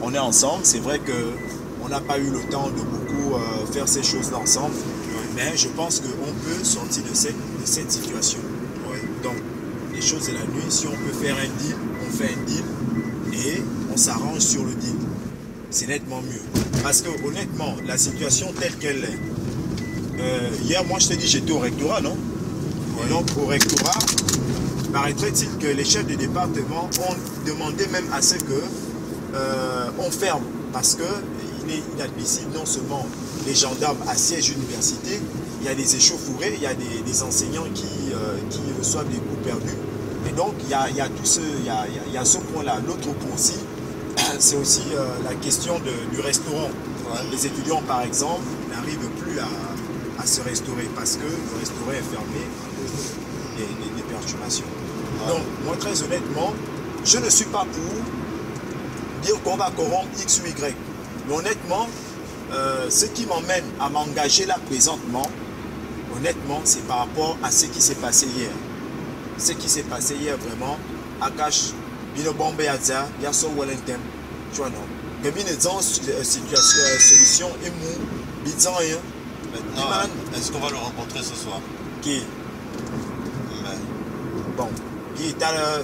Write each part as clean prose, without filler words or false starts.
on est ensemble. C'est vrai qu'on n'a pas eu le temps de beaucoup faire ces choses-là ensemble. Mais je pense qu'on peut sortir de cette situation. Donc, les choses de la nuit, si on peut faire un deal, on fait un deal et on s'arrange sur le deal. C'est nettement mieux. Parce que honnêtement, la situation telle qu'elle est, hier, moi je t'ai dit, j'étais au rectorat, non? Et donc au rectorat, paraîtrait-il que les chefs de département ont demandé même à ce que on ferme. Parce qu'il est inadmissible, non seulement les gendarmes assiègent l'université, il y a des échauffourées, il y a des enseignants qui reçoivent des coups perdus. Et donc il y a tout ce, il y a ce point-là. L'autre point aussi, c'est aussi la question du restaurant. Les étudiants, par exemple, n'arrivent plus à se restaurer parce que le restaurant est fermé à cause des perturbations. Donc, moi, très honnêtement, je ne suis pas pour dire qu'on va corrompre X ou Y. Mais honnêtement, ce qui m'emmène à m'engager là présentement, honnêtement, c'est par rapport à ce qui s'est passé hier. Ce qui s'est passé hier, vraiment, Akash, Bino Bombe Yaza, Yasso Wellington, tu vois, non. Que bien solution et mou, bizarre, hein. Maintenant, est-ce qu'on va le rencontrer ce soir? Qui? Bon, il est à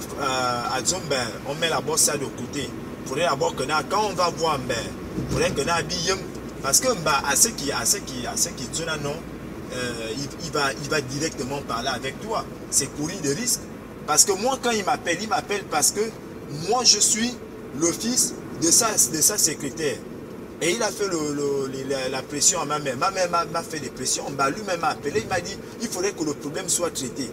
Zumba, on met la bosse de côté. Il faudrait d'abord que quand on va voir, il faudrait que nous habillons. Parce que à ce qui dit non, il va directement parler avec toi. C'est courir de risque. Parce que moi, quand il m'appelle parce que moi, je suis le fils de sa secrétaire. Et il a fait la pression à ma mère. Ma mère m'a fait des pressions. Lui-même m'a appelé. Il m'a dit il faudrait que le problème soit traité.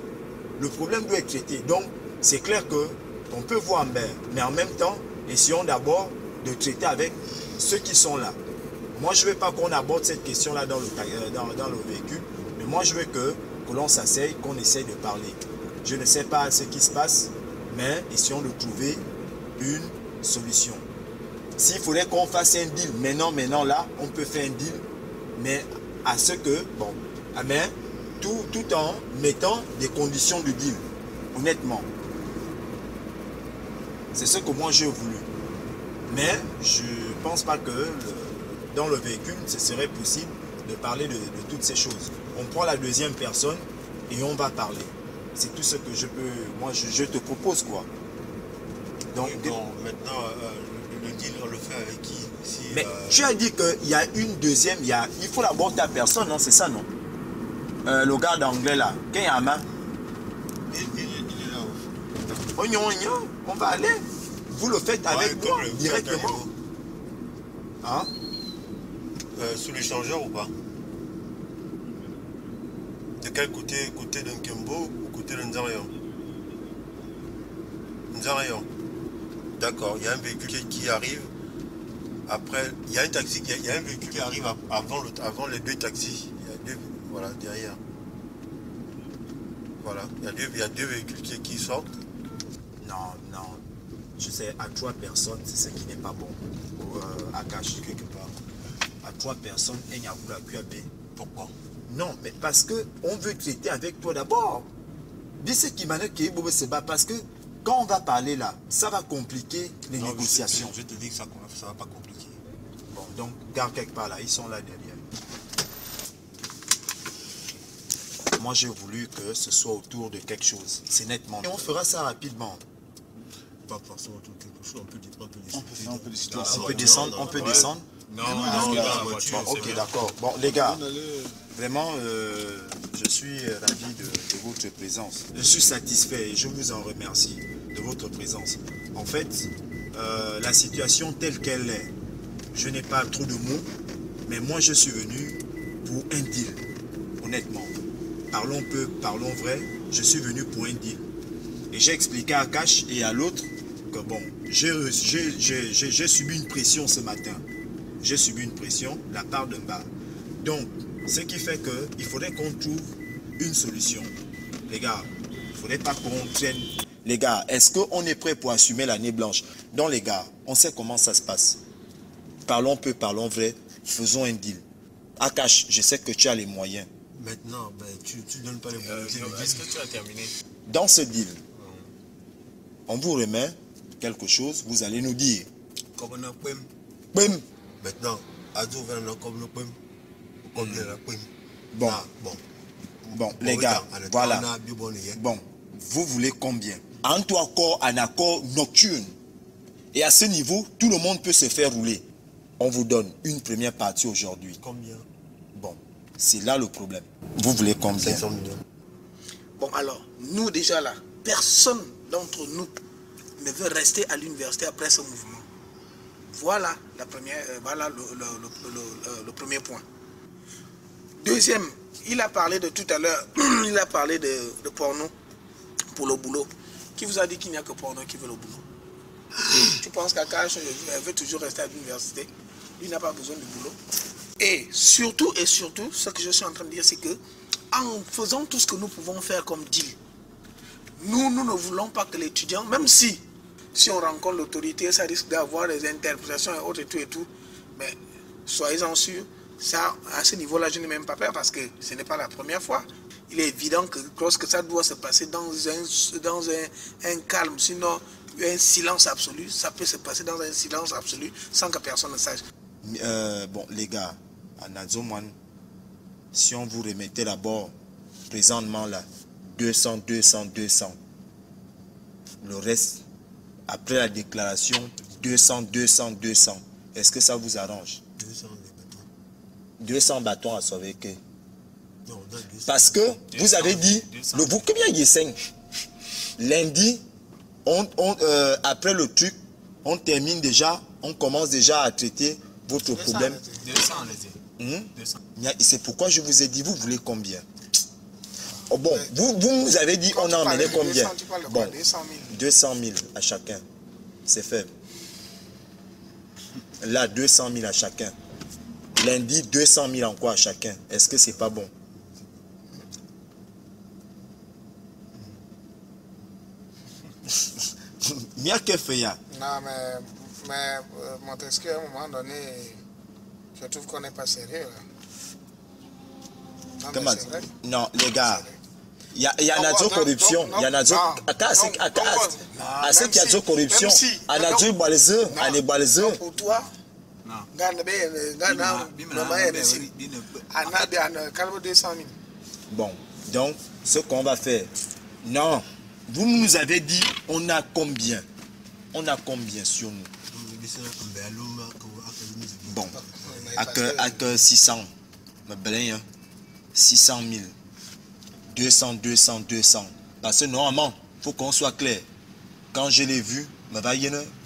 Le problème doit être traité. Donc, c'est clair qu'on peut voir mais en même temps, essayons d'abord de traiter avec ceux qui sont là. Moi, je ne veux pas qu'on aborde cette question-là dans le véhicule. Mais moi, je veux que l'on s'asseye, qu'on essaye de parler. Je ne sais pas ce qui se passe, mais essayons de trouver une solution. S'il faudrait qu'on fasse un deal, maintenant là, on peut faire un deal, mais à ce que, bon, mais tout en mettant des conditions de deal, honnêtement. C'est ce que moi j'ai voulu. Mais je ne pense pas que dans le véhicule, ce serait possible de parler de toutes ces choses. On prend la deuxième personne et on va parler. C'est tout ce que je peux, moi je te propose quoi. Donc, oui, bon, maintenant, le deal, on le fait avec qui si, mais tu as dit qu'il y a une deuxième, il faut d'abord ta personne, non? C'est ça, non? Le gars d'anglais là, Kenyama. Il est là. On va aller. Vous le faites avec moi, directement. Hein? Sous l'échangeur ou pas? De quel côté? Côté de Nkembo ou côté de Nzarion? Nzarion. D'accord, il y a un véhicule qui arrive. Après, il y a un taxi, il y a un véhicule qui arrive avant les deux taxis. Il y a deux, voilà, derrière. Voilà, il y a deux véhicules qui sortent. Non. Je sais, à 3 personnes, c'est ce qui n'est pas bon. À cacher quelque part. À 3 personnes, il n'y a pas QAB. Pourquoi? Non, mais parce qu'on veut traiter avec toi d'abord. Dis ce qui m'a dit parce que quand on va parler là, ça va compliquer les négociations. Je te dis que ça ne va pas compliquer. Bon, donc, garde quelque part là, ils sont là derrière. Moi, j'ai voulu que ce soit autour de quelque chose. C'est nettement. Et on fera ça rapidement. Pas forcément autour de quelque chose, on peut descendre. Non, ok, d'accord. Bon, les gars, vraiment, je suis ravi de votre présence. Je suis satisfait et je vous en remercie de votre présence. En fait, la situation telle qu'elle est, je n'ai pas trop de mots, mais moi, je suis venu pour un deal, honnêtement. Parlons peu, parlons vrai, je suis venu pour un deal. Et j'ai expliqué à Akash et à l'autre que bon, j'ai subi une pression ce matin. J'ai subi une pression de la part d'un bar. Donc, ce qui fait qu'il faudrait qu'on trouve une solution. Les gars, il ne faudrait pas qu'on traîne. Les gars, est-ce qu'on est prêt pour assumer l'année blanche? Donc les gars, on sait comment ça se passe. Parlons peu, parlons vrai, faisons un deal. Akash, je sais que tu as les moyens. Maintenant, ben, tu ne donnes pas les moyens. Est-ce que tu as terminé? Dans ce deal, on vous remet quelque chose, vous allez nous dire. Maintenant, Azo va dans comme le PEM. Combien la PEM? Bon. Ah, bon. Bon, les gars, voilà. Bon, vous voulez combien? Entre accord, un accord nocturne. Et à ce niveau, tout le monde peut se faire rouler. On vous donne une première partie aujourd'hui. Combien? Bon, c'est là le problème. Vous voulez combien? 500 millions. Bon, alors, nous déjà là, personne d'entre nous ne veut rester à l'université après ce mouvement. Voilà, la première, voilà le premier point. Deuxième, il a parlé de tout à l'heure, il a parlé de porno pour le boulot. Qui vous a dit qu'il n'y a que porno qui veut le boulot? Tu penses qu'Akash veut toujours rester à l'université? Il n'a pas besoin de boulot. Et surtout, ce que je suis en train de dire, c'est que en faisant tout ce que nous pouvons faire comme deal, nous ne voulons pas que l'étudiant, même si on rencontre l'autorité, ça risque d'avoir des interprétations et autres et tout, mais soyez-en sûrs, ça, à ce niveau-là, je n'ai même pas peur parce que ce n'est pas la première fois. Il est évident que lorsque ça doit se passer dans un calme, sinon un silence absolu, ça peut se passer dans un silence absolu sans que personne ne sache. Bon, les gars, à Nazoman, si on vous remettait d'abord, présentement là, 200, le reste, après la déclaration, 200, est-ce que ça vous arrange? 200 bâtons à sauver que. Non, parce que vous avez dit, le vous combien il y a 5? Lundi, après le truc, on termine déjà, on commence déjà à traiter votre problème. 200, C'est pourquoi je vous ai dit, vous voulez combien? Oh bon, vous nous avez dit, on a emmené combien? Bon, 200 000 à chacun. C'est faible. Là, 200 000 à chacun. Lundi, 200 000 encore à chacun. Est-ce que c'est pas bon? Mia que fait ya? Non, mais Montesquieu, à un moment donné, je trouve qu'on n'est pas sérieux. Non, comment? vrai? Non, les gars, il y a une corruption. Il y a une corruption. Pour toi, bon, donc, ce qu'on va faire, non, vous nous avez dit, on a combien? On a combien sur nous? Bon, avec 600, 600 000, 200. Parce que normalement, il faut qu'on soit clair. Quand je l'ai vu,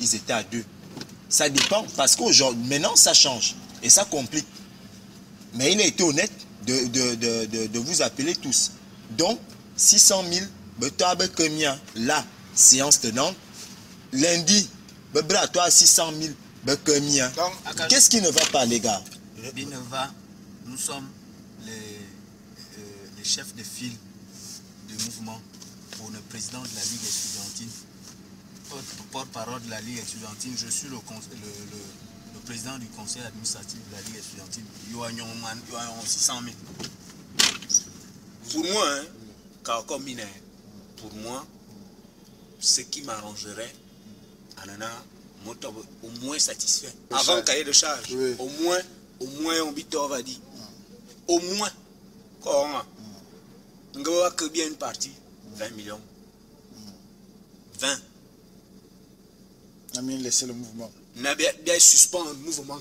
ils étaient à 2. Ça dépend, parce qu'aujourd'hui, maintenant, ça change. Et ça complique. Mais il a été honnête de vous appeler tous. Donc, 600 000, la séance tenante. Lundi, à toi, 600 000, qu'est-ce qui ne va pas, les gars? Il ne va. Nous sommes les chefs de file du mouvement pour le président de la Ligue estudiantine. Porte-parole de la Ligue estudiantine, je suis le président du conseil administratif de la Ligue estudiantine. Il y a 600 000. Pour moi, pour moi, ce qui m'arrangerait, au moins satisfait. Avant le cahier de charge, oui. Au moins, on va dire. Au moins, comment? On va que bien une partie, 20 millions. 20. On a bien laissé le mouvement. On a bien suspend le mouvement.